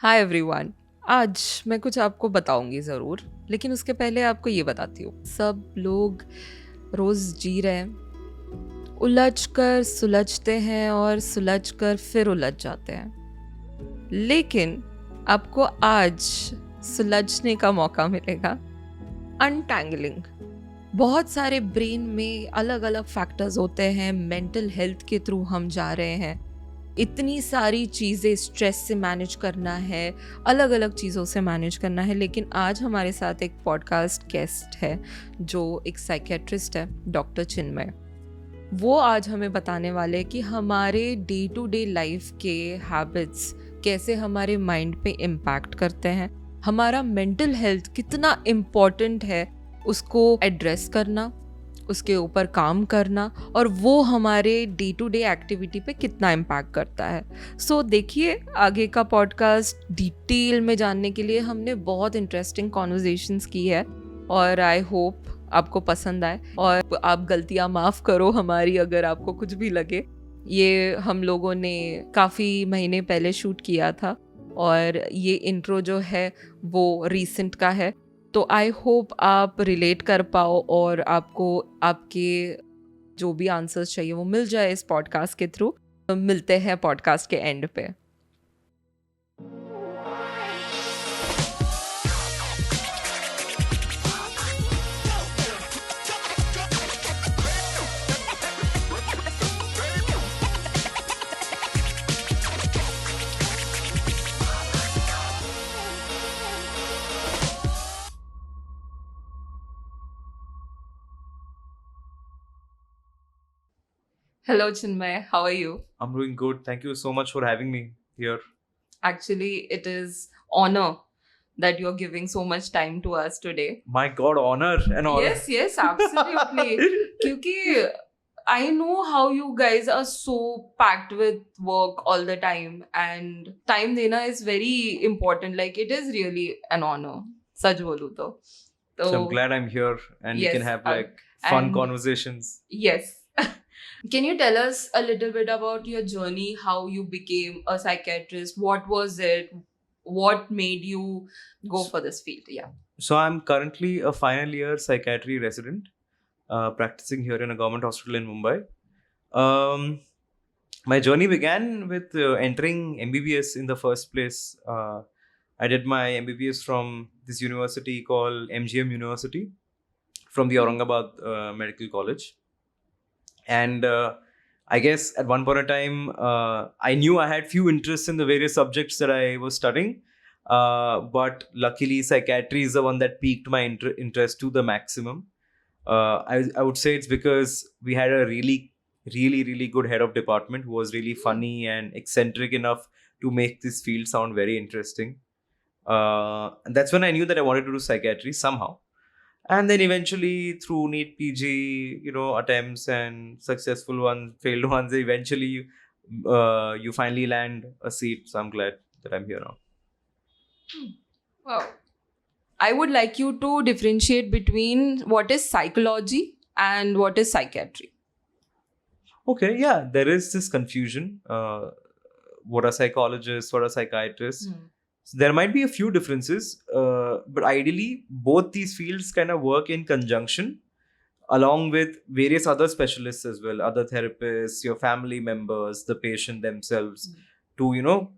Hi everyone. आज मैं कुछ आपको बताऊंगी ज़रूर, लेकिन उसके पहले आपको ये बताती हूँ। सब लोग रोज़ जी रहे हैं, उलझ कर सुलझते हैं और सुलझ कर फिर उलझ जाते हैं। लेकिन आपको आज सुलझने का मौका मिलेगा। अनटैंगलिंग। बहुत सारे ब्रेन में अलग अलग फैक्टर्स होते हैं, मेंटल हेल्थ के थ्रू हम जा रहे हैं। इतनी सारी चीज़ें स्ट्रेस से मैनेज करना है, अलग अलग चीज़ों से मैनेज करना है। लेकिन आज हमारे साथ एक पॉडकास्ट गेस्ट है जो एक साइकेट्रिस्ट है, डॉक्टर चिन्मय। वो आज हमें बताने वाले हैं कि हमारे डे टू डे लाइफ के हैबिट्स कैसे हमारे माइंड पे इम्पैक्ट करते हैं, हमारा मेंटल हेल्थ कितना इम्पॉर्टेंट है उसको एड्रेस करना, उसके ऊपर काम करना, और वो हमारे डे टू डे एक्टिविटी पे कितना इम्पैक्ट करता है। सो देखिए, आगे का पॉडकास्ट डिटेल में जानने के लिए हमने बहुत इंटरेस्टिंग कॉन्वर्जेशंस की है और आई होप आपको पसंद आए। और आप गलतियाँ माफ़ करो हमारी अगर आपको कुछ भी लगे। ये हम लोगों ने काफ़ी महीने पहले शूट किया था और ये इंट्रो जो है वो रीसेंट का है। तो आई होप आप रिलेट कर पाओ और आपको आपके जो भी आंसर्स चाहिए वो मिल जाए इस पॉडकास्ट के थ्रू। मिलते हैं पॉडकास्ट के एंड पे। Hello Chinmay, how are you? I'm doing good. Thank you so much for having me here. Actually, it is honor that you're giving so much time to us today. My God, honor and all. Yes, absolutely. क्योंकि I know how you guys are so packed with work all the time, and time देना is very important. Like it is really an honor. सच बोलूँ तो. So I'm glad I'm here and we Yes, can have like fun and- conversations. Yes. Can you tell us a little bit about your journey, how you became a psychiatrist? What was it? What made you go for this field? Yeah. So I'm currently a final year psychiatry resident, practicing here in a government hospital in Mumbai. My journey began with entering MBBS in the first place. I did my MBBS from this university called MGM University, from the Aurangabad Medical College. And I guess at one point in time, I knew I had few interests in the various subjects that I was studying. But luckily, psychiatry is the one that piqued my interest to the maximum. I would say it's because we had a really good head of department who was really funny and eccentric enough to make this field sound very interesting. And that's when I knew that I wanted to do psychiatry somehow. And then eventually through NEET PG, attempts and successful ones, failed ones, eventually you finally land a seat. So I'm glad that I'm here now. Wow. I would like you to differentiate between what is psychology and what is psychiatry. Okay, yeah, there is this confusion. What are psychologists? What are psychiatrists? So there might be a few differences, but ideally, both these fields kind of work in conjunction along with various other specialists as well, other therapists, your family members, the patient themselves, to,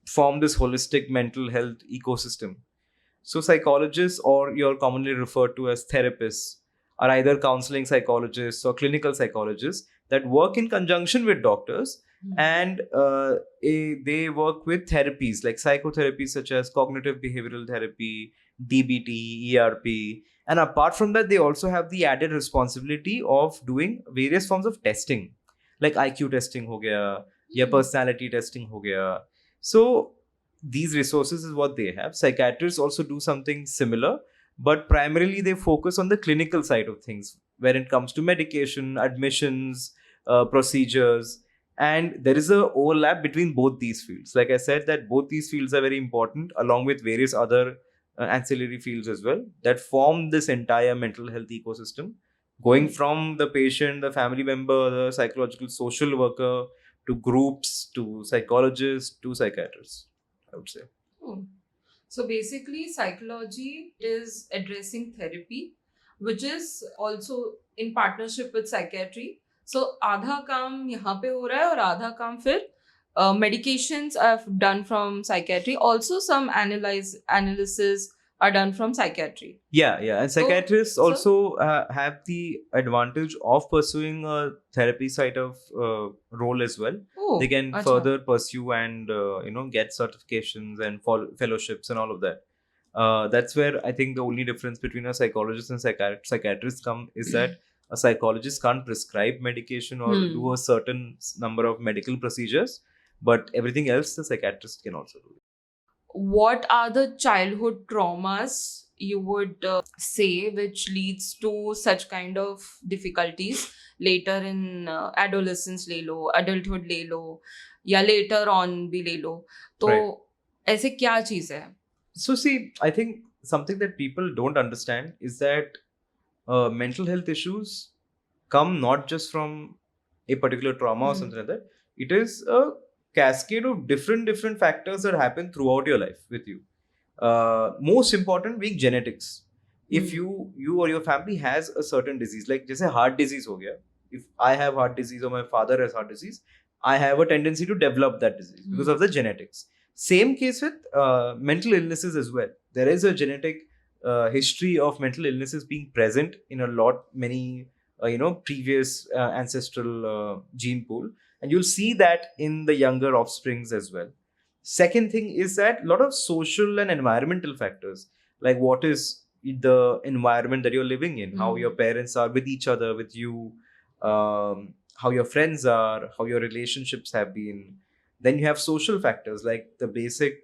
form this holistic mental health ecosystem. So psychologists, or you're commonly referred to as therapists, are either counseling psychologists or clinical psychologists that work in conjunction with doctors, and they work with therapies like psychotherapy such as cognitive behavioral therapy, DBT, ERP. And apart from that, they also have the added responsibility of doing various forms of testing, like IQ testing ho gaya, ya personality testing ho gaya. So these resources is what they have. Psychiatrists also do something similar, but primarily they focus on the clinical side of things when it comes to medication, admissions, procedures. And there is a overlap between both these fields. Like I said, that both these fields are very important, along with various other ancillary fields as well, that form this entire mental health ecosystem, going from the patient, the family member, the psychological social worker, to groups, to psychologists, to psychiatrists, I would say. Oh. So basically, psychology is addressing therapy, which is also in partnership with psychiatry. So आधा काम यहाँ पे हो रहा है और आधा काम फिर medications are done from psychiatry. Also, some analysis are done from psychiatry. Yeah, and So, psychiatrists so also have the advantage of pursuing a therapy side of role as well. oh, They can acha. further pursue and get certifications and fellowships and all of that. That's where I think the only difference between a psychologist and psychiatrist come is that a psychologist can't prescribe medication or do a certain number of medical procedures, but everything else the psychiatrist can also do. What are the childhood traumas you would say which leads to such kind of difficulties later in adolescence ले लो, adulthood ले लो, या later on भी ले लो, तो Right. ऐसे क्या चीज है? So see, I think something that people don't understand is that mental health issues come not just from a particular trauma or something like that. It is a cascade of different factors that happen throughout your life with you. Most important being genetics. If you or your family has a certain disease, like जैसे heart disease हो गया, if I have heart disease or my father has heart disease, I have a tendency to develop that disease because of the genetics. Same case with mental illnesses as well. There is a genetic history of mental illnesses being present in many previous ancestral gene pool, and you'll see that in the younger offsprings as well. Second thing is that a lot of social and environmental factors, like what is the environment that you're living in, how your parents are with each other, with you, how your friends are, how your relationships have been. Then you have social factors like the basic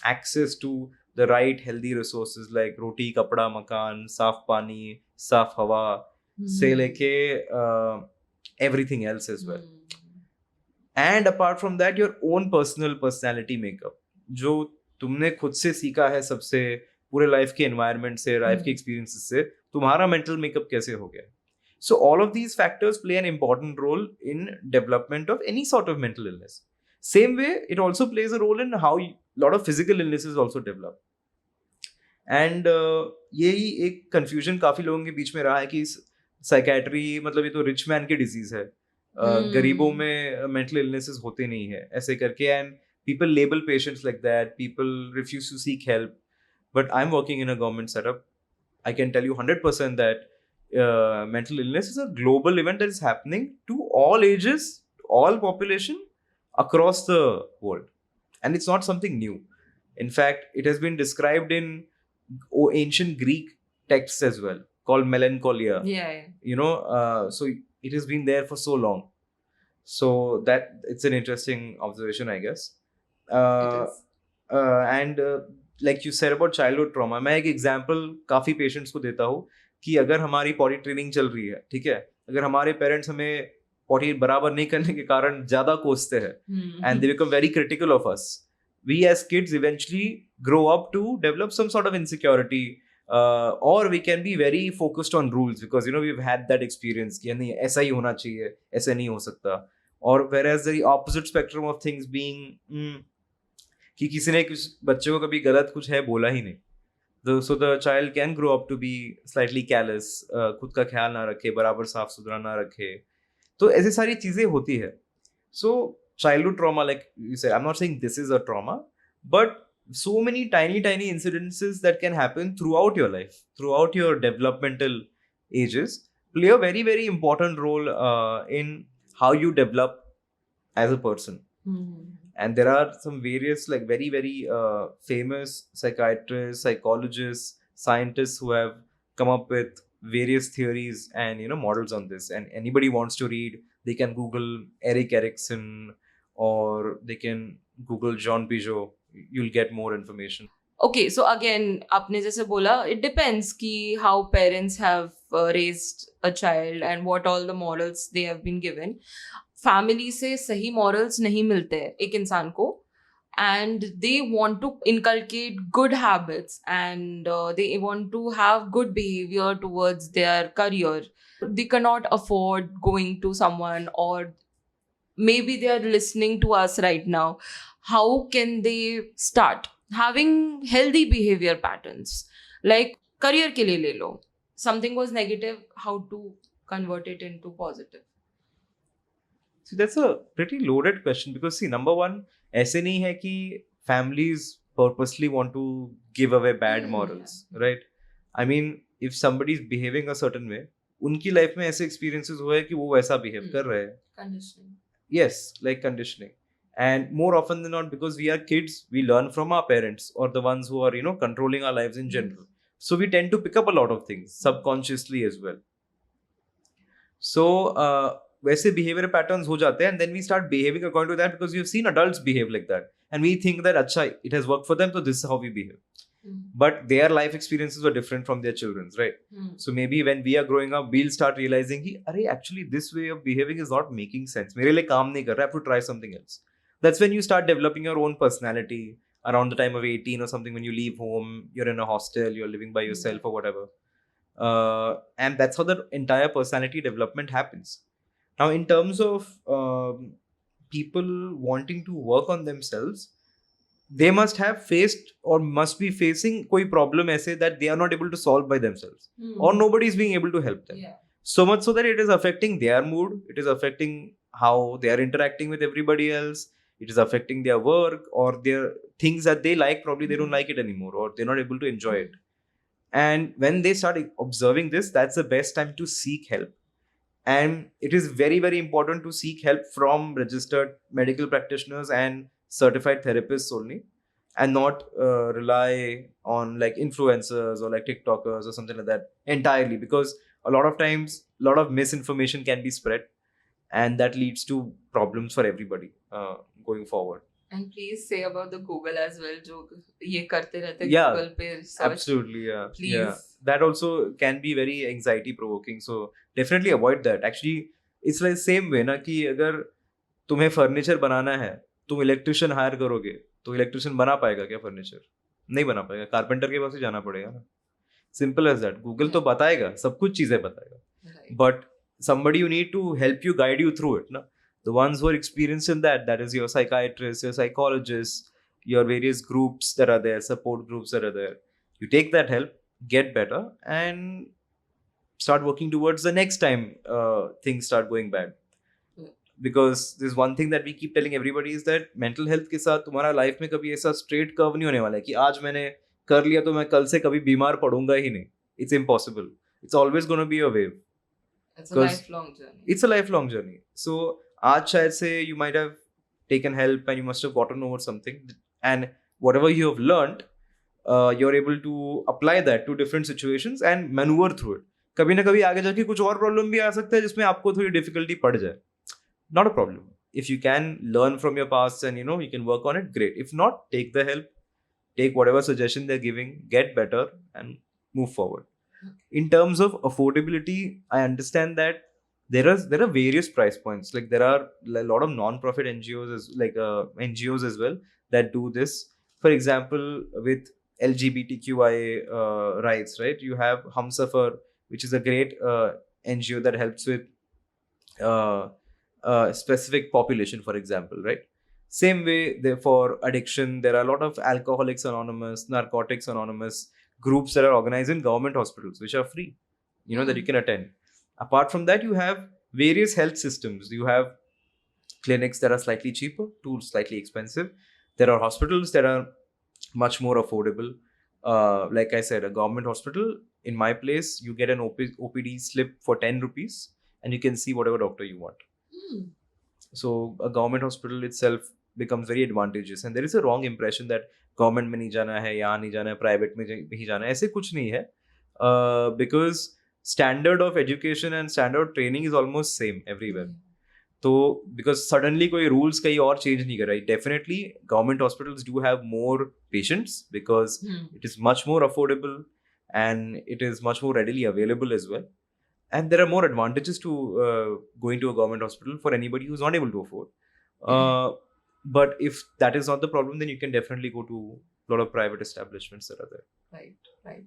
access to the right healthy resources like roti, kapda, makan, saaf pani, saaf hawa, se leke everything else as well. And apart from that, your own personal personality makeup, जो तुमने खुद से सीखा है सबसे पूरे life के environment से, लाइफ के एक्सपीरियंसेस से, तुम्हारा मेंटल मेकअप कैसे हो गया. So all of these factors play an important role in development of any sort of mental illness. Same way, it also plays a role in how a lot of physical illnesses also develop. And यही एक confusion काफी लोगों के बीच में रहा है कि psychiatry मतलब ये तो रिच मैन की डिजीज है, गरीबों में मेंटल इलनेसेस होते नहीं है ऐसे करके, and people label patients like that, people refuse to seek help. But I'm working in a government setup. I can tell you 100% that mental illness is a global event that is happening to all ages, all population across the world, and it's not something new. In fact, it has been described in ancient Greek texts as well, called melancholia. So it has been there for so long. So that it's an interesting observation, I guess. And like you said about childhood trauma, मैं एक example काफी patients को देता हूँ कि अगर हमारी potty training चल रही है, ठीक है, अगर हमारे parents हमें potty बराबर नहीं करने के कारण ज्यादा कोसते हैं, and they become very critical of us, we as kids eventually grow up to develop some sort of insecurity, or we can be very focused on rules because we've had that experience कि नहीं ऐसा ही होना चाहिए, ऐसा नहीं हो सकता. Or whereas the opposite spectrum of things being कि किसी ने कुछ बच्चे को कभी गलत कुछ है बोला ही नहीं, so the child can grow up to be slightly callous, खुद का ख्याल ना रखे, बराबर साफ सुथरा ना रखे, तो ऐसी सारी चीजें होती है. So childhood trauma, like you said, I'm not saying this is a trauma, but so many tiny incidences that can happen throughout your life, throughout your developmental ages, play a very very important role in how you develop as a person. And there are some various like very very famous psychiatrists, psychologists, scientists who have come up with various theories and models on this, and anybody wants to read, they can Google Erik Erikson or they can Google Jean Piaget. You'll get more information. Okay, so again, आपने जैसे बोला, it depends कि how parents have raised a child and what all the models they have been given. Family से सही morals नहीं मिलते एक इंसान को, and they want to inculcate good habits and they want to have good behavior towards their career. They cannot afford going to someone, or maybe they are listening to us right now. how can they start having healthy behavior patterns? Like career ke liye le lo, something was negative, how to convert it into positive? See, that's a pretty loaded question because see, number one, ऐसे नहीं है कि families purposely want to give away bad morals, right? I mean, if somebody is behaving a certain way, उनकी life में ऐसे experiences हुए हैं कि वो वैसा behave कर रहे हैं. Conditioning. Yes, like conditioning. And more often than not, because we are kids, we learn from our parents or the ones who are, you know, controlling our lives in general. So we tend to pick up a lot of things subconsciously as well. So वैसे behavior patterns हो जाते हैं and then we start behaving according to that because we've seen adults behave like that and we think that अच्छा it has worked for them, so this is how we behave. But their life experiences were different from their children's, right? So maybe when we are growing up, we'll start realizing कि अरे actually this way of behaving is not making sense. मेरे लिए काम नहीं कर रहा, I have to try something else. That's when you start developing your own personality around the time of 18 or something, when you leave home, you're in a hostel, you're living by yourself or whatever. And that's how the entire personality development happens. Now, in terms of people wanting to work on themselves, they must have faced or must be facing koi problem aise that they are not able to solve by themselves, or nobody is being able to help them. So much so that it is affecting their mood, it is affecting how they are interacting with everybody else, it is affecting their work or their things that they like, probably they don't like it anymore or they're not able to enjoy it. And when they start observing this, that's the best time to seek help. And it is very, very important to seek help from registered medical practitioners and certified therapists only, and not rely on like influencers or like TikTokers or something like that entirely, because a lot of times a lot of misinformation can be spread and that leads to problems for everybody going forward. And please say about the Google as well, जो ये करते रहते Yeah, Google पे search. Absolutely, yeah. Please. Yeah. That also can be very anxiety provoking. So definitely avoid that. Actually, it's like same way ना कि अगर तुम्हें furniture बनाना है, तुम इलेक्ट्रिशियन हायर करोगे तो इलेक्ट्रिशियन बना पाएगा क्या फर्नीचर? नहीं बना पाएगा, कारपेंटर के पास ही जाना पड़ेगा ना. Simple as that. Google तो बताएगा, सब कुछ चीजें बताएगा. But somebody you need to help you, guide you through it, ना. The ones who are experienced in that is your psychiatrist, your psychologist, your various groups that are there, support groups that are there. You take that help, get better, and start working towards the next time things start going bad. Because there's one thing that we keep telling everybody is that mental health के साथ तुम्हारा life में कभी ऐसा straight curve नहीं होने वाला है कि आज मैंने कर लिया तो मैं कल से कभी बीमार पड़ूंगा ही नहीं. It's impossible. It's always going to be a wave. It's a lifelong journey. It's a lifelong journey. So आज शायद से you might have taken help and you must have gotten over something, and whatever you have learned, you're able to apply that to different situations and maneuver through it. कभी ना कभी आगे जाके कुछ और प्रॉब्लम भी आ सकता है जिसमें आपको थोड़ी डिफिकल्टी पड़ जाए. Not a problem. If you can learn from your past and you can work on it, great. If not, take the help, take whatever suggestion they're giving, get better and move forward. In terms of affordability, I understand that there are various price points. Like there are a lot of non-profit NGOs NGOs as well that do this. For example, with LGBTQI rights, right? You have Humsafar, which is a great NGO that helps with specific population, for example, right? Same way, for addiction, there are a lot of Alcoholics Anonymous, Narcotics Anonymous groups that are organized in government hospitals, which are free, that you can attend. Apart from that, you have various health systems. You have clinics that are slightly cheaper to slightly expensive. There are hospitals that are much more affordable. Like I said, a government hospital, in my place, you get an OPD slip for 10 rupees and you can see whatever doctor you want. So a government hospital itself becomes very advantageous, and there is a wrong impression that government में नहीं जाना है, यहाँ नहीं जाना है, private में ही जाना है. ऐसे कुछ नहीं है, because standard of education and standard of training is almost same everywhere. So because suddenly कोई rules कहीं और change नहीं कर रहा है. Definitely government hospitals do have more patients because it is much more affordable and it is much more readily available as well. And there are more advantages to going to a government hospital for anybody who's not able to afford. But if that is not the problem, then you can definitely go to a lot of private establishments that are there. Right.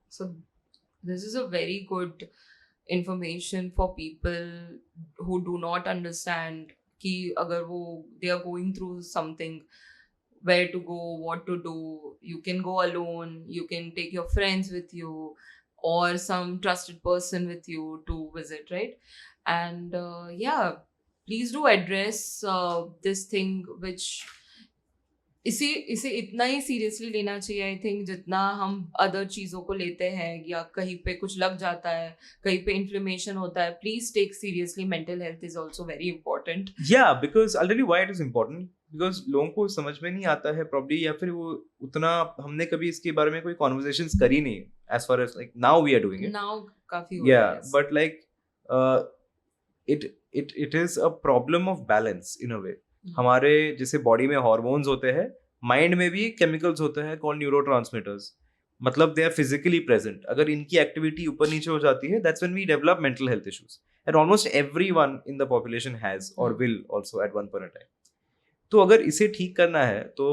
So this is a very good information for people who do not understand कि अगर वो they are going through something, where to go, what to do. You can go alone, you can take your friends with you, or some trusted person with you to visit, right? And yeah, please do address this thing, which इसे इसे इतना ही seriously लेना चाहिए, I think, जितना हम other चीज़ों को लेते हैं, या कहीं पे कुछ लग जाता है, कहीं पे इन्फ्लेमेशन होता है. Please take seriously, mental health is also very important. Yeah, because I'll tell you why it is important. Because लोगों को समझ में नहीं आता है probably, या फिर वो उतना हमने कभी इसके बारे में कोई conversations करी नहीं. As far as like now we are doing it. Now काफी हो रहा Yeah, है. but like it is a problem of balance in a way. हमारे जैसे बॉडी में हॉर्मोन्स होते हैं, माइंड में भी केमिकल्स होते हैं कॉल्ड न्यूरोट्रांसमीटर्स. मतलब दे आर फिजिकली प्रेजेंट. अगर इनकी एक्टिविटी ऊपर नीचे हो जाती है, that's when we develop mental health issues. And almost everyone in the population has or will also at one point in time. तो अगर इसे ठीक करना है तो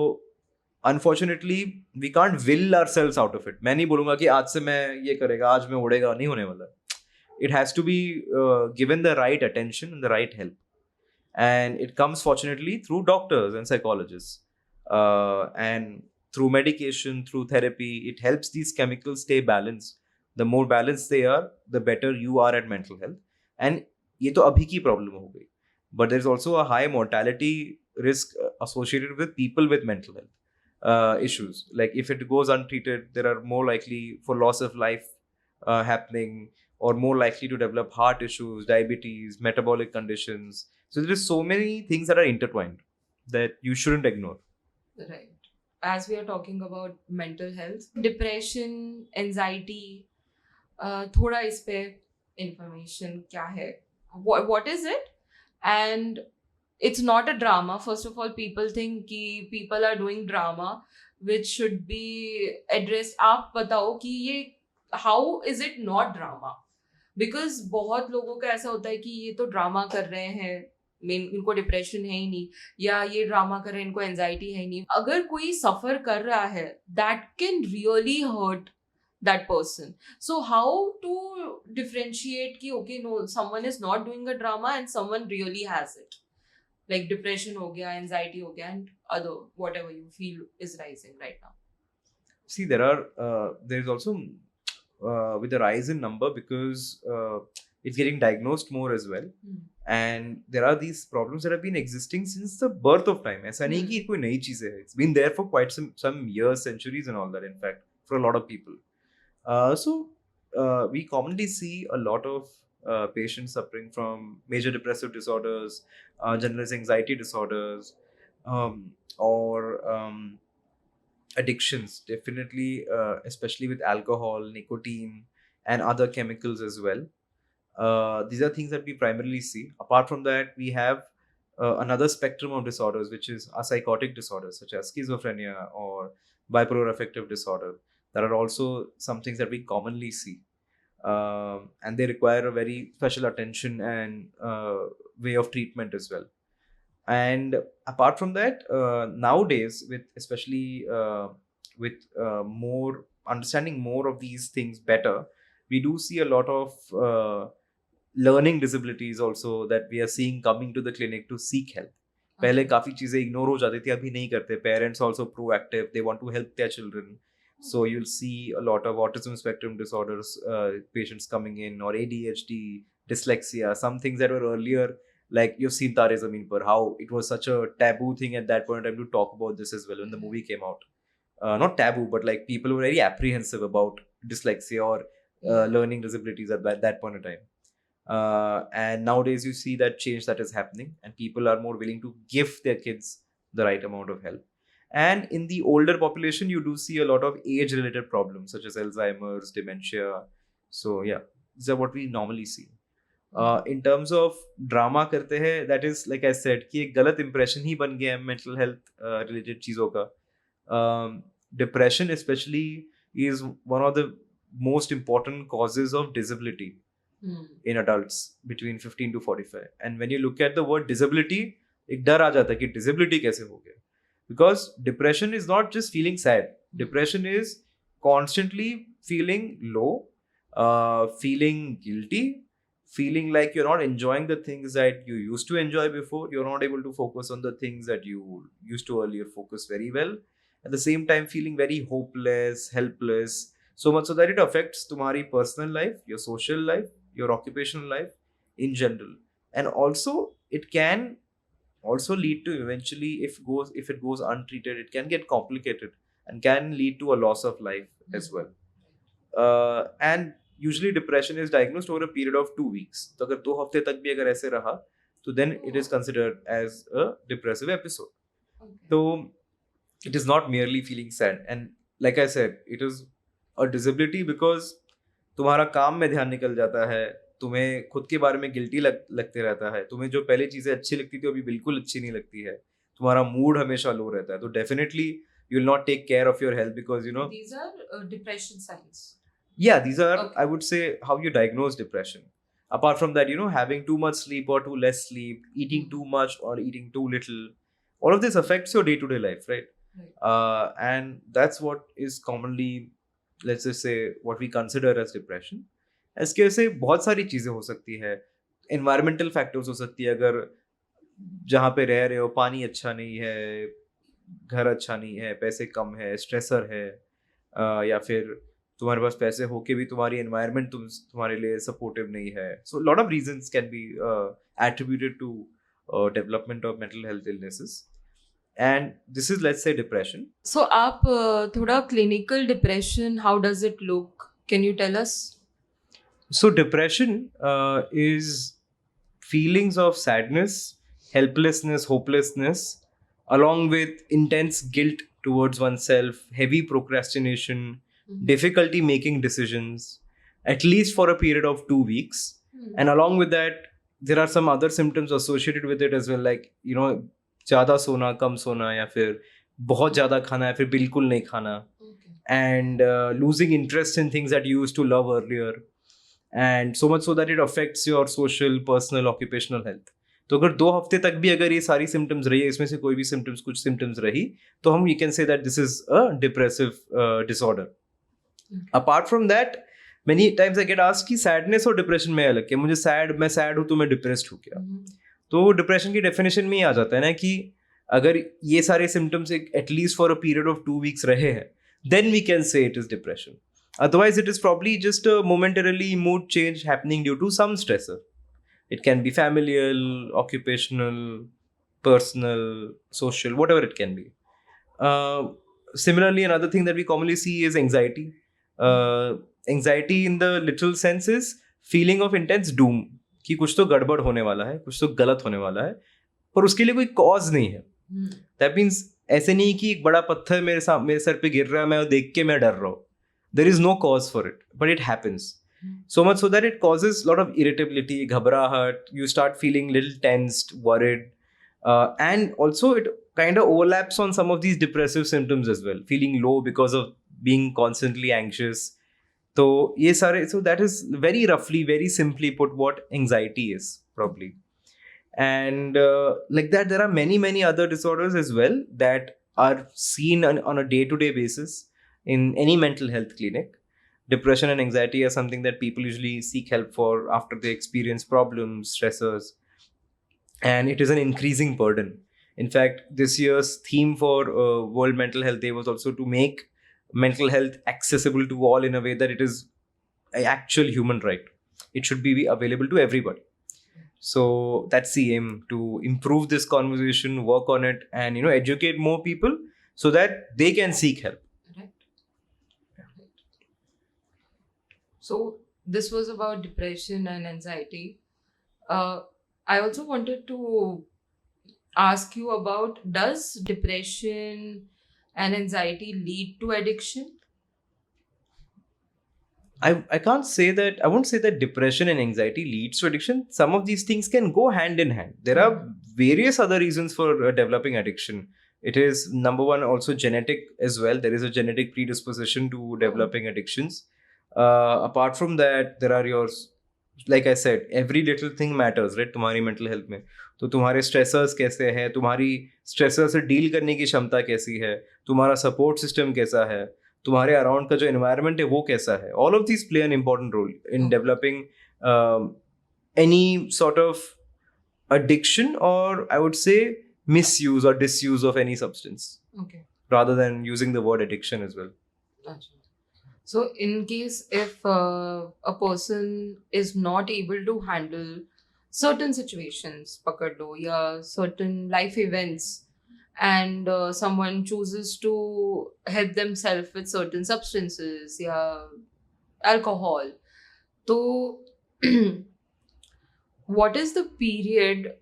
unfortunately we can't will ourselves out of it. मैं नहीं बोलूंगा कि आज से मैं ये करेगा, आज मैं उड़ेगा, नहीं होने वाला. It has to be given the right attention and the right help. And it comes fortunately through doctors and psychologists, and through medication, through therapy. It helps these chemicals stay balanced. The more balanced they are, the better you are at mental health. And ये तो अभी की problem हो गई, but there is also a high mortality risk associated with people with mental health issues. Like if it goes untreated, there are more likely for loss of life happening, or more likely to develop heart issues, diabetes, metabolic conditions. So there is so many things that are intertwined that you shouldn't ignore. Right. As we are talking about mental health, depression, anxiety, थोड़ा इस पे information क्या है? What is it? And it's not a drama. First of all, people think कि people are doing drama, which should be addressed. आप बताओ कि ये how is it not drama? Because बहुत लोगों का ऐसा होता है कि ये तो ड्रामा कर रहे हैं, इनको डिप्रेशन है ही नहीं, या ये ड्रामा कर रहे हैं, इनको एंजाइटी है ही नहीं. अगर कोई सफर कर रहा है, that can really hurt that person. So how to differentiate कि okay, no, someone is not doing a drama and someone really has it, like depression हो गया, एंजाइटी हो गया, and other whatever you feel is rising right now. See, there is also with the rise in number, because it's getting diagnosed more as well. And there are these problems that have been existing since the birth of time. ऐसा नहीं कि कोई नई चीज़ है. It's been there for quite some years, centuries and all that, in fact, for a lot of people. So we commonly see a lot of patients suffering from major depressive disorders, generalized anxiety disorders, or addictions, definitely, especially with alcohol, nicotine, and other chemicals as well. These are things that we primarily see. Apart from that, we have another spectrum of disorders, which is psychotic disorders such as schizophrenia or bipolar affective disorder. That are also some things that we commonly see, and they require a very special attention and way of treatment as well. And apart from that, nowadays, with especially with more understanding more of these things better, we do see a lot of learning disabilities also that we are seeing coming to the clinic to seek help. पहले काफी चीजें ignore हो जाती थी, अभी नहीं करते. Parents also proactive, they want to help their children. So you'll see a lot of autism spectrum disorders patients coming in, or ADHD, dyslexia, some things that were earlier, like you've seen Tare Zameen Par, how it was such a taboo thing at that point in time to talk about this as well when the movie came out. Not taboo, but like people were very apprehensive about dyslexia or learning disabilities at that point in time. And nowadays you see that change that is happening, and people are more willing to give their kids the right amount of help. And in the older population, you do see a lot of age-related problems such as Alzheimer's, dementia. So yeah, these are what we normally see. In terms of drama करते हैं, that is like I said कि एक गलत impression ही बन गया है mental health related चीज़ों का. Depression especially is one of the most important causes of disability in adults between 15 to 45. And when you look at the word disability, एक डर आ जाता है कि disability कैसे हो गया. Because depression is not just feeling sad. Depression is constantly feeling low, feeling guilty, feeling like you're not enjoying the things that you used to enjoy before. You're not able to focus on the things that you used to earlier focus very well. At the same time, feeling very hopeless, helpless, so much so that it affects tumhari personal life, your social life, your occupational life in general. And also it can also lead to eventually, if it goes untreated, it can get complicated and can lead to a loss of life as well. And usually depression is diagnosed over a period of 2 weeks. तो अगर 2 हफ्ते तक भी अगर ऐसे रहा तो then it is considered as a depressive episode. So it is not merely feeling sad, and like I said, it is a disability because तुम्हारा काम में ध्यान निकल जाता है, तुम्हें खुद के बारे में गिल्टी लगते रहता है, तुम्हें जो पहले चीजें अच्छी लगती थी अभी बिल्कुल अच्छी नहीं लगती है, तुम्हारा मूड हमेशा लो रहता है, तो definitely you will not take care of your health because these are depression signs. Yeah, these are, Okay. I would say, how you diagnose depression. Apart from that, having too much sleep or too less sleep, eating too much or eating too little, all of this affects your day-to-day life, right? And that's what is commonly, let's just say, what we consider as depression. इसके से बहुत सारी चीज़ें हो सकती है. Environmental factors हो सकती है, अगर जहाँ पे रह रहे हो पानी अच्छा नहीं है, घर अच्छा नहीं है, पैसे कम है, स्ट्रेसर है, या फिर तुम्हारे पास पैसे हो के भी तुम्हारी एनवायरनमेंट तुम्हारे लिए सपोर्टिव नहीं है. So lot of reasons can be attributed to development of mental health illnesses, and this is, let's say, depression. So आप थोड़ा clinical depression, how does it look? Can you tell us? So depression is feelings of sadness, helplessness, hopelessness, along with intense guilt towards oneself, heavy procrastination, difficulty making decisions, at least for a period of 2 weeks. And along with that, there are some other symptoms associated with it as well, like ज़्यादा सोना, कम सोना, या फिर बहुत ज़्यादा खाना, या फिर बिल्कुल नहीं खाना, and losing interest in things that you used to love earlier, and so much so that it affects your social, personal, occupational health. तो अगर 2 हफ्ते तक भी अगर ये सारी सिम्टम्स रही है, इसमें से कोई भी सिम्टम्स, कुछ सिम्टम्स रही, तो हम you can say that this is a depressive disorder. Apart from that, many times I get asked कि सैडनेस और डिप्रेशन में अलग क्या, मुझे मैं सैड हूँ तो मैं डिप्रेस्ड हूँ क्या. तो डिप्रेशन की डेफिनेशन में ही आ जाता है ना कि अगर ये सारे symptoms at least for a period of 2 weeks रहे हैं, then we can say it is depression. Otherwise, it is probably just a momentarily mood change happening due to some stressor. It can be familial, occupational, personal, social, whatever it can be. Similarly, another thing that we commonly see is anxiety. Anxiety in the literal sense is feeling of intense doom, कि कुछ तो गड़बड़ होने वाला है, कुछ तो गलत होने वाला है, पर उसके लिए कोई कॉज नहीं है. That means ऐसे नहीं कि एक बड़ा पत्थर मेरे सर पे गिर रहा है, मैं देख के मैं डर रहा हूँ. There is no cause for it, but it happens. So much so that it causes a lot of irritability, ghabrahat, you start feeling little tensed, worried, and also it kind of overlaps on some of these depressive symptoms as well, feeling low because of being constantly anxious. So that is very roughly, very simply put what anxiety is, probably. And like that, there are many other disorders as well that are seen on a day-to-day basis in any mental health clinic. Depression and anxiety are something that people usually seek help for after they experience problems, stressors, and it is an increasing burden. In fact, this year's theme for World Mental Health Day was also to make mental health accessible to all in a way that it is an actual human right. It should be available to everybody. So that's the aim, to improve this conversation, work on it, and educate more people so that they can seek help. So this was about depression and anxiety. I also wanted to ask you about, does depression and anxiety lead to addiction? I can't say that. I won't say that depression and anxiety leads to addiction. Some of these things can go hand in hand. There are various other reasons for developing addiction. It is, number one, also genetic as well. There is a genetic predisposition to developing addictions. Apart from that, there are yours, like I said, every little thing matters, right? तुम्हारी mental health में, तो तुम्हारे stressors कैसे हैं, तुम्हारी stressors से deal करने की क्षमता कैसी है, तुम्हारा support system कैसा है, तुम्हारे around का जो environment है वो कैसा है. All of these play an important role in developing any sort of addiction, or I would say misuse or disuse of any substance, Okay. rather than using the word addiction as well. Achha. So, in case if a person is not able to handle certain situations, pakad lo, ya certain life events, and someone chooses to help themselves with certain substances, ya alcohol, so what is the period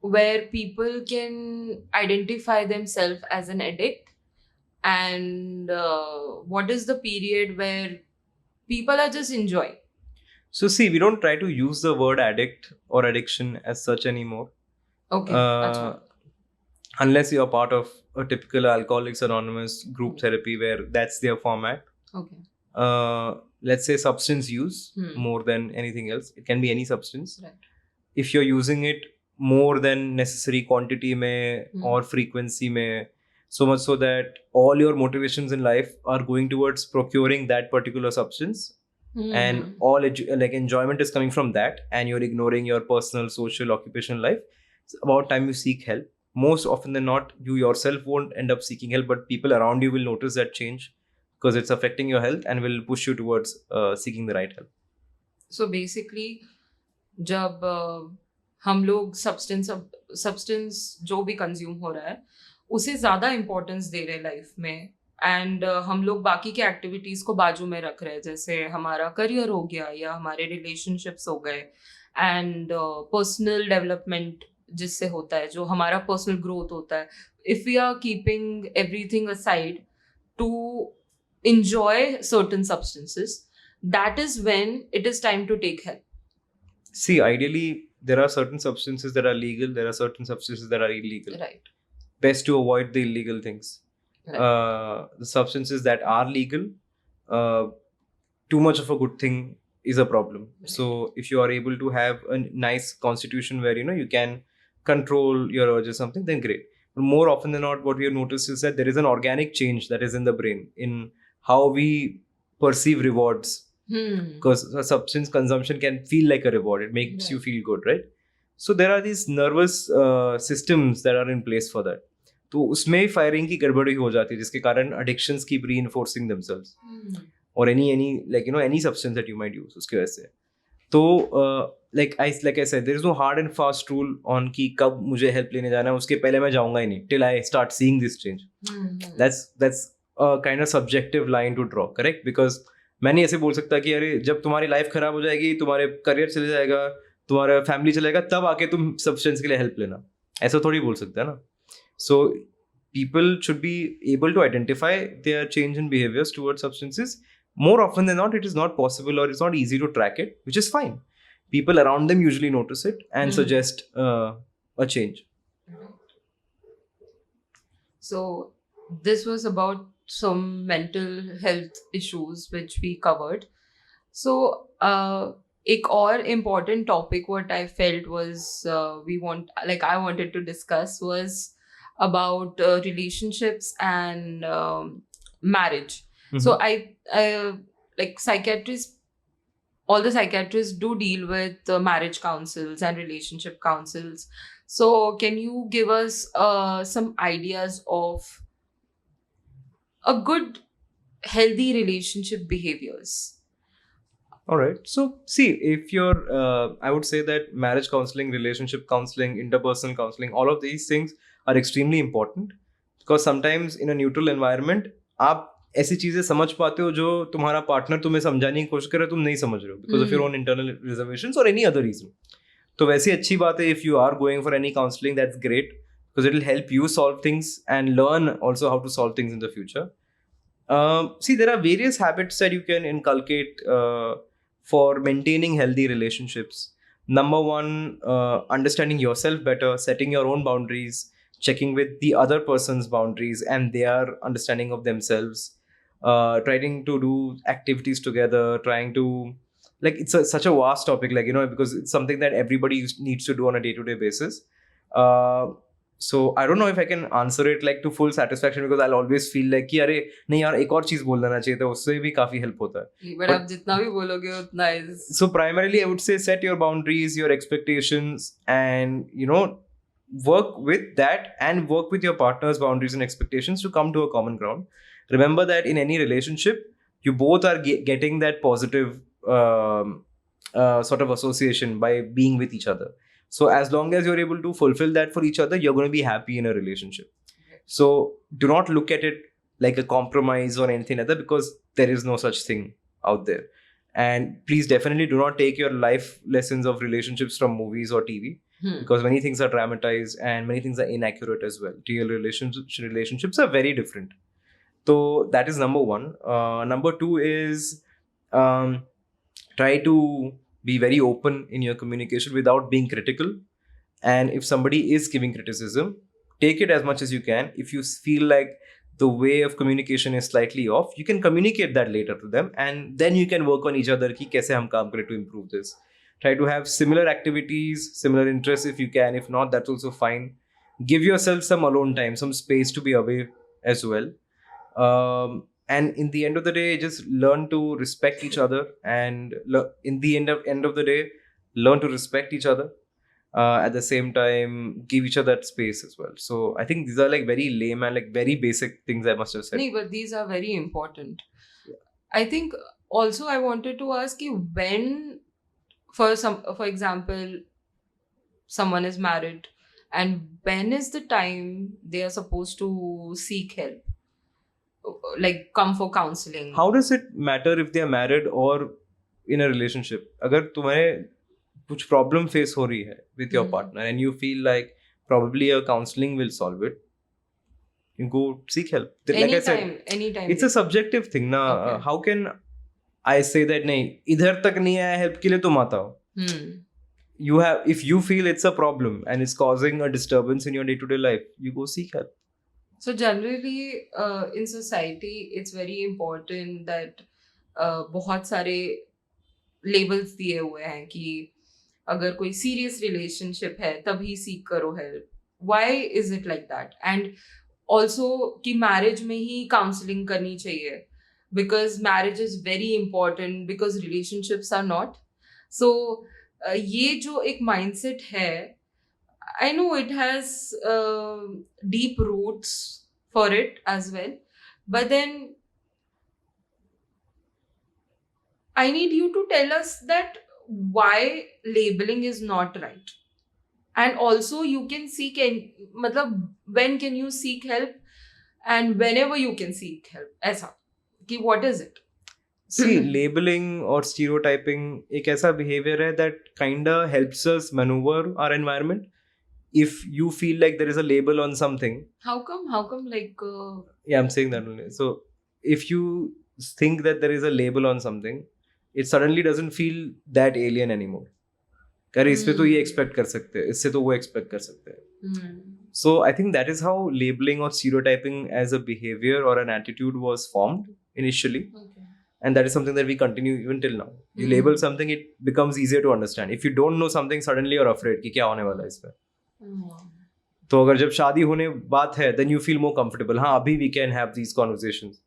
where people can identify themselves as an addict, and what is the period where people are just enjoying? So see, we don't try to use the word addict or addiction as such anymore. Okay, Uh, unless you're part of a typical Alcoholics Anonymous group therapy where that's their format. okay. Let's say substance use Hmm. more than anything else. It can be any substance. Right. If you're using it more than necessary quantity mein or frequency mein, so much so that all your motivations in life are going towards procuring that particular substance, and all like enjoyment is coming from that, and you're ignoring your personal, social, occupational life, it's about time you seek help. Most often than not, you yourself won't end up seeking help, but people around you will notice that change because it's affecting your health and will push you towards seeking the right help. So basically, जब हम लोग substance जो भी consume हो रहा है उसे ज़्यादा इम्पोर्टेंस दे रहे लाइफ में, एंड हम लोग बाकी के एक्टिविटीज़ को बाजू में रख रहे हैं, जैसे हमारा करियर हो गया या हमारे रिलेशनशिप्स हो गए, एंड पर्सनल डेवलपमेंट जिससे होता है, जो हमारा पर्सनल ग्रोथ होता है, if we are keeping everything aside to enjoy certain substances, that is when it is time to take help. See, ideally, there are certain substances that are legal, there are certain substances that are illegal. Right. Best to avoid the illegal things. Right. The substances that are legal, too much of a good thing is a problem. Right. So if you are able to have a nice constitution where you can control your urges, something, then great. But more often than not, what we have noticed is that there is an organic change that is in the brain in how we perceive rewards. Because a substance consumption can feel like a reward. It makes you feel good, right? So there are these nervous systems that are in place for that. तो उसमें firing की गड़बड़ी हो जाती है, जिसके कारण addictions keep reinforcing themselves. Or any substance that you might use, उसकी वजह से. तो like I said, there is no hard and fast rule on कि कब मुझे help लेने जाना है, उसके पहले मैं जाऊंगा ही नहीं till I start seeing this change. That's a kind of subjective line to draw, correct? Because मैं नहीं ऐसे बोल सकता कि अरे जब तुम्हारी लाइफ खराब हो जाएगी, तुम्हारे करियर चले जाएगा, तुम्हारा फैमिली चलेगा, तब आके तुम सब्सटेंस के लिए हेल्प लेना, ऐसा थोड़ी बोल सकते हैं ना. So people should be able to identify their change in behaviors towards substances. More often than not, it is not possible or it's not easy to track it, which is fine. People around them usually notice it and suggest a change. So this was about some mental health issues which we covered. So एक और important topic what I felt was I wanted to discuss was about relationships and marriage. So I like psychiatrists, all the psychiatrists do deal with marriage counsels and relationship counsels. So can you give us some ideas of a good healthy relationship behaviors? All right. So see, if you're I would say that marriage counseling, relationship counseling, interpersonal counseling, all of these things are extremely important, because sometimes in a neutral environment आप ऐसी चीजें समझ पाते हो जो तुम्हारा partner तुम्हें समझाने की कोशिश करे, तुम नहीं समझ रहे हो because of your own internal reservations or any other reason. तो वैसे अच्छी बात है, if you are going for any counseling, that's great, because it will help you solve things and learn also how to solve things in the future. See, there are various habits that you can inculcate for maintaining healthy relationships. Number one, understanding yourself better, setting your own boundaries, checking with the other person's boundaries and their understanding of themselves, trying to do activities together, trying to, like, it's such a vast topic, because it's something that everybody needs to do on a day-to-day basis. So I don't know if I can answer it like to full satisfaction, because I'll always feel like कि अरे नहीं यार एक और चीज बोल देना चाहिए था, उससे भी काफी हेल्प होता है. बट आप जितना भी बोलोगे उतना is So primarily I would say set your boundaries, your expectations, and you know, work with that and work with your partner's boundaries and expectations to come to a common ground. Remember that in any relationship you both are getting that positive sort of association by being with each other. So as long as you're able to fulfill that for each other, you're going to be happy in a relationship. So do not look at it like a compromise or anything like that, because there is no such thing out there. And please definitely do not take your life lessons of relationships from movies or TV, because many things are dramatized and many things are inaccurate as well. Real relationships are very different. So that is number one. Number two is try to be very open in your communication without being critical. And if somebody is giving criticism, take it as much as you can. If you feel like the way of communication is slightly off, you can communicate that later to them, and then you can work on each other ki kaise hum kaam kare to improve this. Try to have similar activities, similar interests if you can. If not, that's also fine. Give yourself some alone time, some space to be away as well. And in the end of the day, just learn to respect each other, and in the end of the day, learn to respect each other. At the same time, give each other that space as well. So I think these are like very lame and like very basic things I must have said. No, but these are very important. I think also I wanted to ask you, when for example, someone is married, and when is the time they are supposed to seek help, like come for counseling? How does it matter if they are married or in a relationship? Agar तुम्हें कुछ problem face हो रही है with your partner and you feel like probably a counseling will solve it, you go seek help. Like I said, anytime it's a subjective thing na. Okay. How can I say that नहीं इधर तक नहीं आया help के लिए तुम आता हो? You have, if you feel it's a problem and it's causing a disturbance in your day-to-day life, you go seek help. So generally in society it's very important that बहुत सारे labels दिए हुए हैं कि अगर कोई serious relationship है तभी seek करो help. Why is it like that? And also कि marriage में ही counseling करनी चाहिए, because marriage is very important, because relationships are not. So ये जो एक mindset है, I know it has deep roots for it as well, but then I need you to tell us that why labeling is not right, and also you can seek मतलब when can you seek help, and whenever you can seek help. ऐसा कि what is it? See, labeling or stereotyping एक ऐसा behavior है that kinda helps us maneuver our environment. If you feel like there is a label on something, How come like yeah, I'm saying that only. So if you think that there is a label on something, it suddenly doesn't feel that alien anymore. अरे इससे तो ये expect कर सकते हैं, इससे तो वो expect कर सकते हैं. So I think that is how labeling or stereotyping as a behavior or an attitude was formed initially. okay. And that is something that we continue even till now. You label something, it becomes easier to understand. If you don't know something, suddenly you're afraid कि क्या होने वाला है इसमें. तो अगर जब शादी होने बात है, then you feel more comfortable. हाँ, अभी we can have these conversations.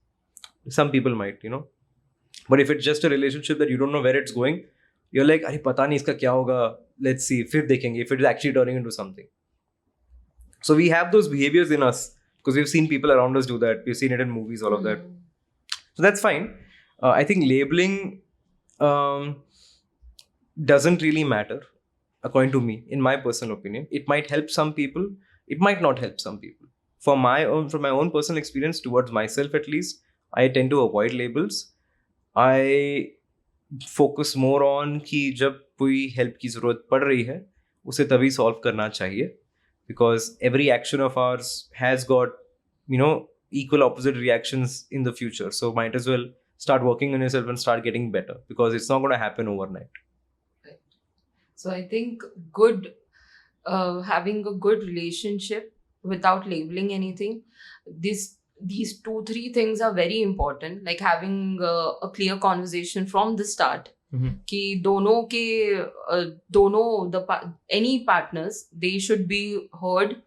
Some people might, you know. But if it's just a relationship that you don't know where it's going, you're like, अरे पता नहीं इसका क्या होगा. Let's see. फिर देखेंगे if it is actually turning into something. So we have those behaviors in us because we've seen people around us do that. We've seen it in movies, all of that. So that's fine. I think labeling doesn't really matter, according to me, in my personal opinion. It might help some people, it might not help some people. From my own personal experience, towards myself at least, I tend to avoid labels. I focus more on कि जब कोई help की ज़रूरत पड़ रही है, उसे तभी solve करना चाहिए, because every action of ours has got, you know, equal opposite reactions in the future. So might as well start working on yourself and start getting better, because it's not going to happen overnight. Right. So I think having a good relationship without labeling anything, these 2-3 things are very important. Like having a clear conversation from the start. कि दोनों any partners, they should be heard,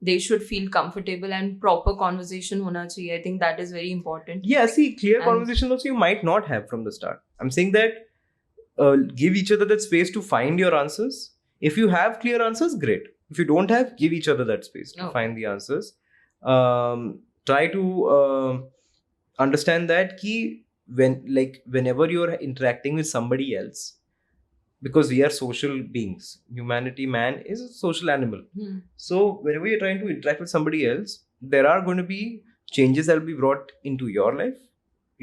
they should feel comfortable and proper conversation hona chahiye. I think that is very important. Yeah, see, clear And- conversations also you might not have from the start. I'm saying that give each other that space to find your answers. If you have clear answers, great. If you don't have, give each other that space to Okay. find the answers. Try to understand that ki whenever you're interacting with somebody else, because we are social beings, humanity, man is a social animal. So whenever you're trying to interact with somebody else, there are going to be changes that will be brought into your life,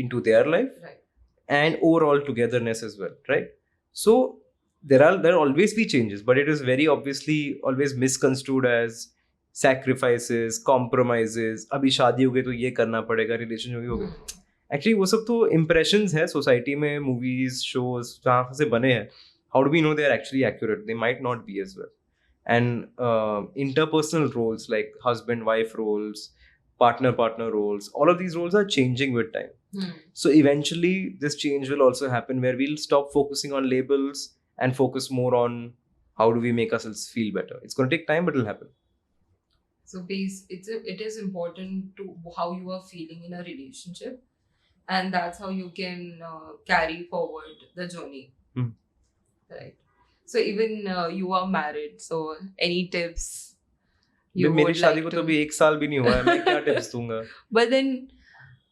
into their life, Right. and overall togetherness as well, right? So there always be changes, but it is very obviously always misconstrued as sacrifices, compromises. अभी शादी हो गई तो ये करना पड़ेगा, relation हो गई. एक्चुअली वो सब तो इम्प्रेशंस है सोसाइटी में, मूवीज शोज जहाँ से बने हैं. How do we know they are actually accurate? They might not be as well. And interpersonal roles like husband-wife roles, partner roles, all of these roles are changing with time. So eventually this change will also happen where we'll stop focusing on labels and focus more on how do we make ourselves feel better. It's going to take time, but it'll happen. So it is important to how you are feeling in a relationship, and that's how you can carry forward the journey. Right. So even you are married, so any tips you मेरी would शादी like को to? तो अभी 1 साल भी नहीं हुआ है, मैं क्या टिप्स दूंगा? But then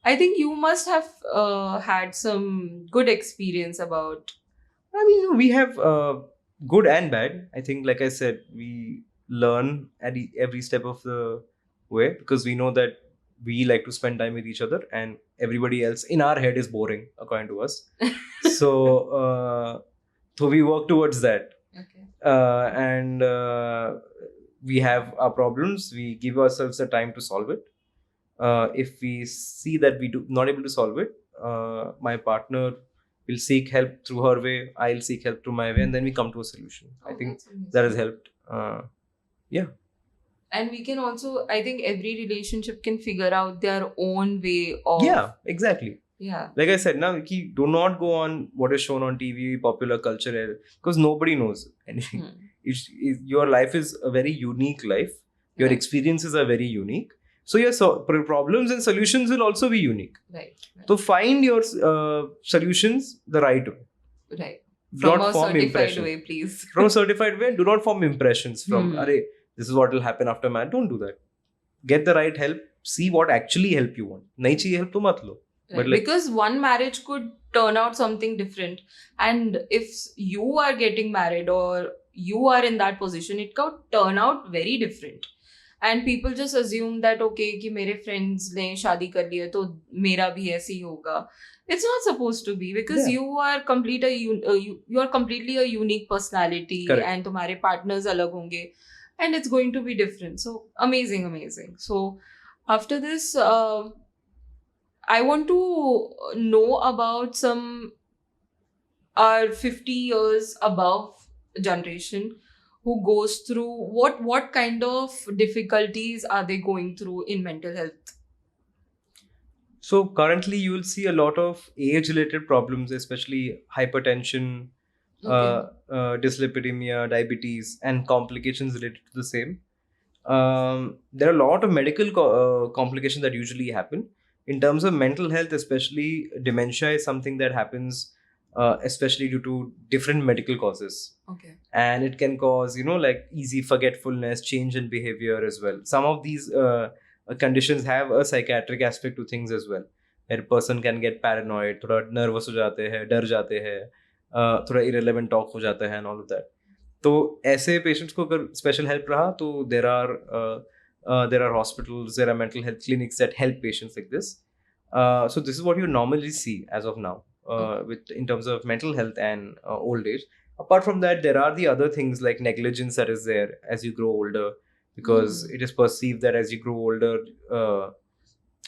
I think you must have had some good experience about. I mean, we have good and bad. I think, like I said, we learn at every step of the way, because we know that we like to spend time with each other, and everybody else in our head is boring, according to us. So we work towards that. Okay. And we have our problems. We give ourselves the time to solve it. If we see that we do not able to solve it, my partner will seek help through her way, I'll seek help through my way, and then we come to a solution. I think that's amazing. that has helped. And we can also, I think every relationship can figure out their own way of. Yeah, exactly. Yeah. Like I said, now do not go on what is shown on TV, popular culture, because nobody knows anything. Your life is a very unique life. Your Right. experiences are very unique. So your problems and solutions will also be unique. Right. So find your solutions the right way. Right. Do From not a form certified impressions. way, please. From a certified way, do not form impressions from, Arey, this is what will happen after marriage. Don't do that. Get the right help. See what actually help you want. Nahi chahiye help to mat lo. Right. But like- Because one marriage could turn out something different. And if you are getting married or you are in that position, it could turn out very different. And people just assume that, okay, कि मेरे friends ने शादी कर ली है तो मेरा भी ऐसे ही होगा. It's not supposed to be, because Yeah. you are you are completely a unique personality. Correct. And तुम्हारे partners अलग होंगे. And it's going to be different. So amazing. So after this, I want to know about some our 50 years above generation who goes through what kind of difficulties are they going through in mental health. So currently you will see a lot of age-related problems, especially hypertension, dyslipidemia, diabetes, and complications related to the same. There are a lot of medical complications that usually happen. In terms of mental health, especially dementia is something that happens, especially due to different medical causes. Okay. And it can cause, like easy forgetfulness, change in behavior as well. Some of these conditions have a psychiatric aspect to things as well. A person can get paranoid, थोड़ा nervous हो जाते हैं, डर जाते हैं, थोड़ा irrelevant talk हो जाता है and all of that. तो ऐसे patients को अगर special help रहा तो there are hospitals, there are mental health clinics that help patients like this. So this is what you normally see as of now in terms of mental health and old age. Apart from that, there are the other things like negligence that is there as you grow older, because it is perceived that as you grow older,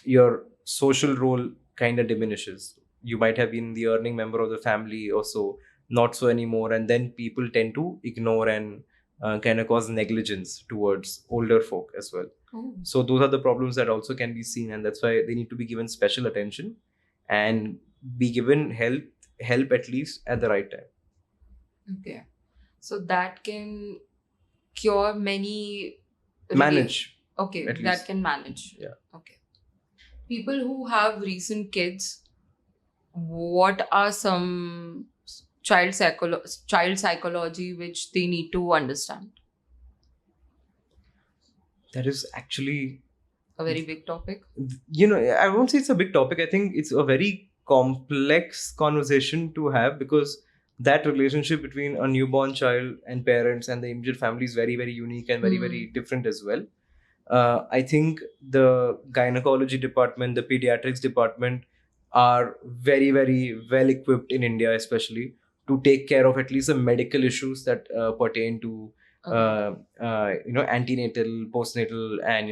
your social role kind of diminishes. You might have been the earning member of the family or so, not so anymore, and then people tend to ignore and kind of cause negligence towards older folk as well. So those are the problems that also can be seen, and that's why they need to be given special attention and be given help at least at the right time. Okay. So that can cure many. Manage. Okay, At that least. can manage. Yeah. Okay. People who have recent kids, what are some child psychology which they need to understand? That is actually, A very big topic. I won't say it's a big topic. I think it's a very complex conversation to have, because that relationship between a newborn child and parents and the immediate family is very, very unique and very, very different as well. I think the gynecology department, the pediatrics department are very, very well equipped in India, especially to take care of at least the medical issues that pertain to antenatal, postnatal, and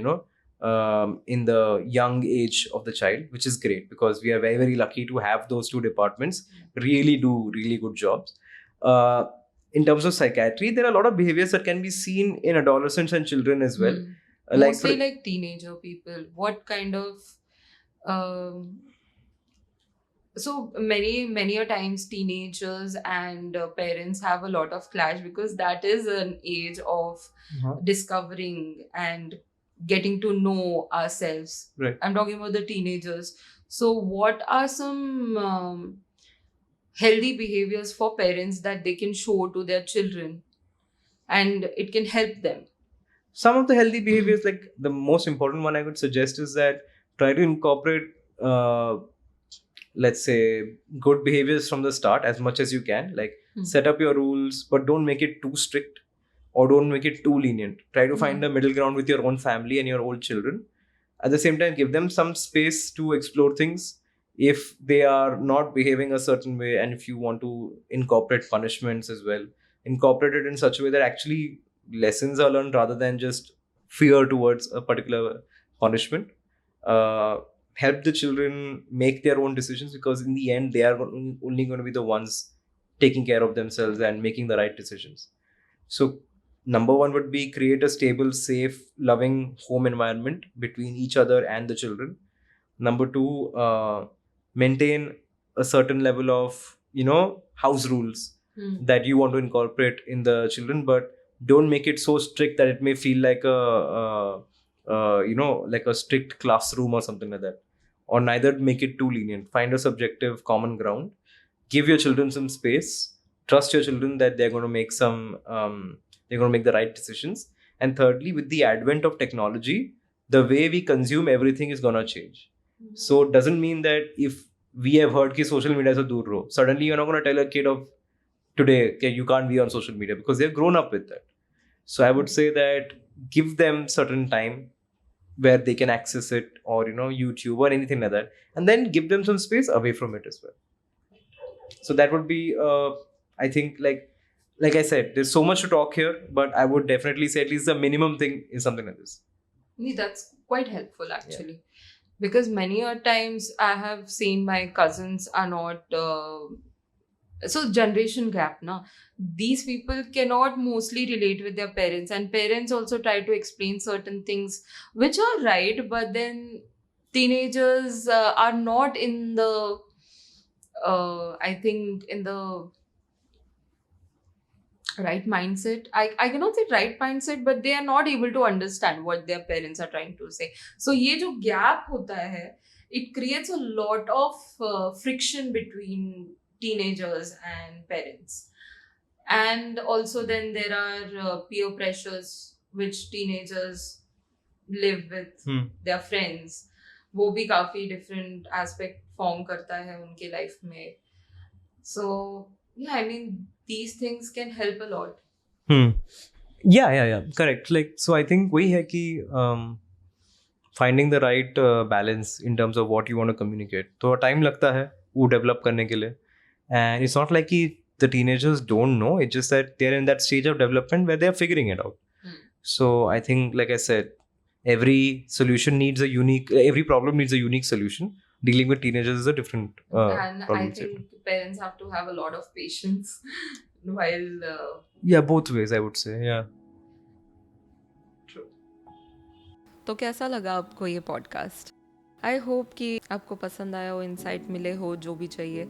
in the young age of the child, which is great because we are very, very lucky to have those two departments really do really good jobs. In terms of psychiatry, there are a lot of behaviors that can be seen in adolescents and children as well. Mostly like teenager people. What kind of so many a times teenagers and parents have a lot of clash, because that is an age of discovering and getting to know ourselves. Right. I'm talking about the teenagers. So what are some healthy behaviors for parents that they can show to their children and it can help them? Some of the healthy behaviors, like the most important one I would suggest, is that try to incorporate, let's say, good behaviors from the start as much as you can. Like set up your rules, but don't make it too strict or don't make it too lenient. Try to find a middle ground with your own family and your own children. At the same time, give them some space to explore things. If they are not behaving a certain way, and if you want to incorporate punishments as well, incorporate it in such a way that actually lessons are learned rather than just fear towards a particular punishment. Help the children make their own decisions, because in the end they are only going to be the ones taking care of themselves and making the right decisions. So number one would be create a stable, safe, loving home environment between each other and the children. Number two, maintain a certain level of house rules that you want to incorporate in the children, but don't make it so strict that it may feel like like a strict classroom or something like that. Or neither make it too lenient. Find a subjective common ground. Give your children some space. Trust your children that they're going to make they're going to make the right decisions. And thirdly, with the advent of technology, the way we consume everything is going to change. So it doesn't mean that if we have heard that social media is a dur raho, suddenly you're not going to tell a kid of today, okay, you can't be on social media, because they've grown up with that. So I would say that give them certain time where they can access it, or YouTube or anything like that, and then give them some space away from it as well. So that would be I think, like I said, there's so much to talk here, but I would definitely say at least the minimum thing is something like this. That's quite helpful actually. Because many a times I have seen my cousins are not so generation gap now. These people cannot mostly relate with their parents, and parents also try to explain certain things which are right, but then teenagers are not in the I think in the right mindset. I cannot say right mindset, but they are not able to understand what their parents are trying to say. So ये जो gap होता है, it creates a lot of friction between teenagers and parents. And also then there are peer pressures which teenagers live with their friends. वो भी काफी different aspect form करता है उनके life में. So yeah, I mean, these things can help a lot. Yeah, correct. Like, so I think वही है कि finding the right balance in terms of what you want to communicate. तो time लगता है वो develop करने के लिए, and it's not like कि the teenagers don't know. It's just that they're in that stage of development where they're figuring it out. So I think, like I said, every problem needs a unique solution. Dealing with teenagers is a different and I think parents have to have a lot of patience while yeah, both ways I would say. Yeah. True. तो कैसा लगा आपको ये podcast? I hope कि आपको पसंद आया हो, इंसाइट मिले हो, जो भी चाहिए.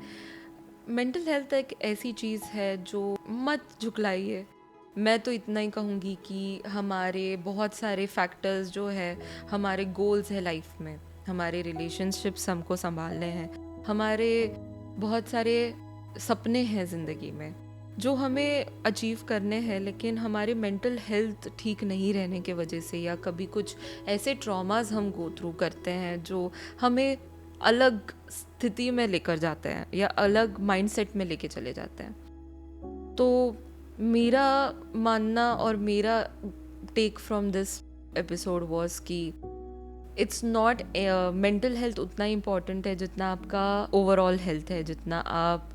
मेंटल हेल्थ एक ऐसी चीज़ है जो मत झुकलाइए. मैं तो इतना ही कहूँगी कि हमारे बहुत सारे फैक्टर्स जो है, हमारे गोल्स है लाइफ में, हमारे रिलेशनशिप्स हमको संभालने हैं, हमारे बहुत सारे सपने हैं ज़िंदगी में जो हमें अचीव करने हैं, लेकिन हमारे मेंटल हेल्थ ठीक नहीं रहने के वजह से या कभी कुछ ऐसे ट्रॉमास हम गो थ्रू करते हैं जो हमें अलग स्थिति में लेकर जाते हैं या अलग माइंडसेट में लेके चले जाते हैं। तो मेरा मानना और मेरा take from this episode was कि इट्स नॉट मेंटल हेल्थ उतना इम्पॉर्टेंट है जितना आपका ओवरऑल हेल्थ है। जितना आप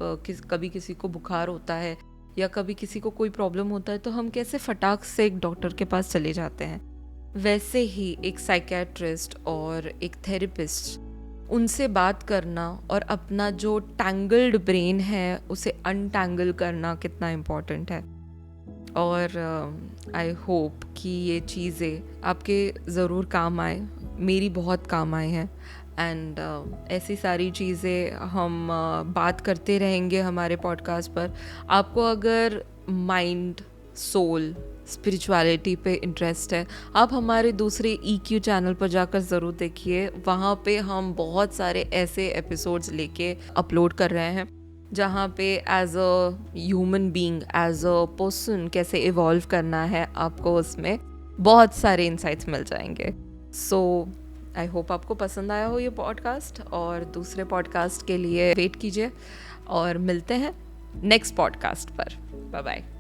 कभी किसी को बुखार होता है या कभी किसी को कोई प्रॉब्लम होता है तो हम कैसे फटाक से एक डॉक्टर के पास चले जाते हैं, वैसे ही एक साइकेट्रिस्ट और एक थेरेपिस्ट, उनसे बात करना और अपना जो टैंगल्ड ब्रेन है उसे अनटैंगल करना कितना इम्पॉर्टेंट है। और आई होप कि ये चीज़ें आपके ज़रूर काम आए, मेरी बहुत काम आए हैं। एंड ऐसी सारी चीज़ें हम बात करते रहेंगे हमारे पॉडकास्ट पर। आपको अगर माइंड, सोल, स्पिरिचुअलिटी पे इंटरेस्ट है, आप हमारे दूसरे EQ चैनल पर जाकर ज़रूर देखिए। वहाँ पे हम बहुत सारे ऐसे एपिसोड्स लेके अपलोड कर रहे हैं जहाँ पे as a human being, as a person कैसे इवॉल्व करना है, आपको उसमें बहुत सारे इंसाइट्स मिल जाएंगे। सो आई होप आपको पसंद आया हो ये पॉडकास्ट, और दूसरे पॉडकास्ट के लिए वेट कीजिए और मिलते हैं नेक्स्ट पॉडकास्ट पर। Bye bye.